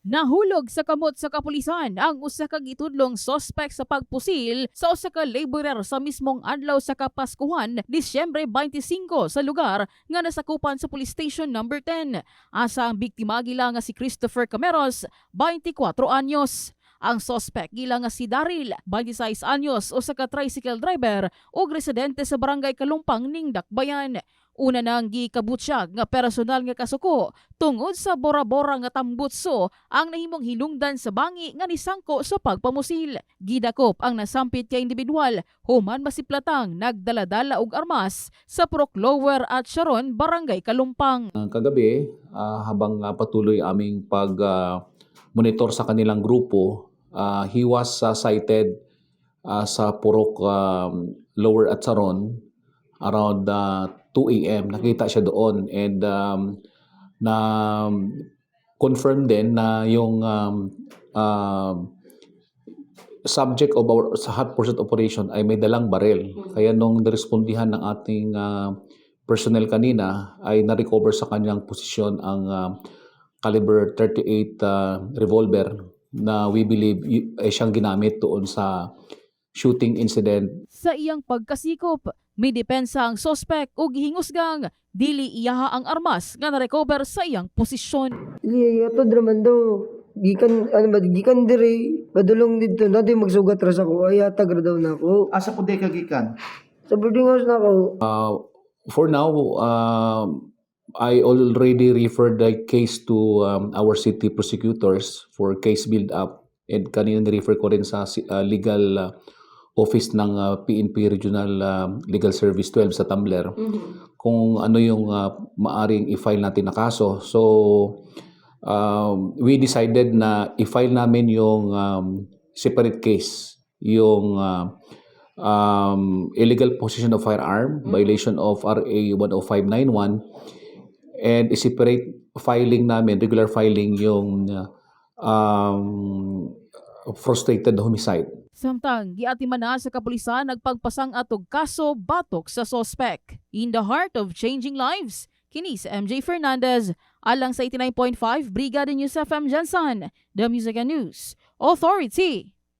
Nahulog sa kamot sa kapulisan ang usa ka gitudlong sospek sa pagpusil sa usa ka laborer sa mismong adlaw sa Kapaskuhan, Disyembre 25 sa lugar nga nasakupan sa Police Station No. 10. Asa ang biktima gila nga si Christopher Cameros, 24 anyos. Ang sospek gila nga si Daryl, 26 anyos, usa ka tricycle driver ug residente sa barangay Kalumpang ning Dakbayan. Una nang gikabutsyag nga personal nga kasuko tungod sa bora-bora nga tambutso ang nahimong hinungdan sa bangi nga nisangko sa pagpamusil. Gidakop ang nasampit ka individual human masiplatang nagdaladala og armas sa Purok Lower at Sharon, Barangay Kalumpang. Kagabi, habang patuloy aming pag-monitor sa kanilang grupo, he was sighted sa Purok Lower at Sharon around 2 a.m. Nakita siya doon and na-confirm din na yung subject of our sa hot pursuit operation ay may dalang barel. Kaya nung nirespondihan ng ating personnel kanina ay na-recover sa kanyang posisyon ang caliber 38 revolver na we believe ay siyang ginamit doon sa shooting incident. Sa iyang pagkasikop, may depensa ang sospek ug gihingusgang dili iyaha ang armas nga na-recover sa iyang posisyon. Ato draman daw. Gikan dire padulong dito natin magsugat ra sa ko ay atag ra daw nako. Asa po ka gikan? Sa boarding house nako. For now, I already referred the case to our city prosecutors for case build-up and kanina ni-refer ko rin sa legal office ng PNP Regional Legal Service 12 sa Tumbler kung ano yung maaring i-file natin na kaso. So, we decided na i-file namin yung separate case, yung illegal possession of firearm, violation of RA 10591, and i-separate filing namin, regular filing yung frustrated homicide. Samtang giatiman na sa kapulisan nagpagpasang atog kaso batok sa sospek. In the heart of changing lives, kini si MJ Fernandez, alang sa 89.5 Brigada News FM Jansan, The Music and News Authority.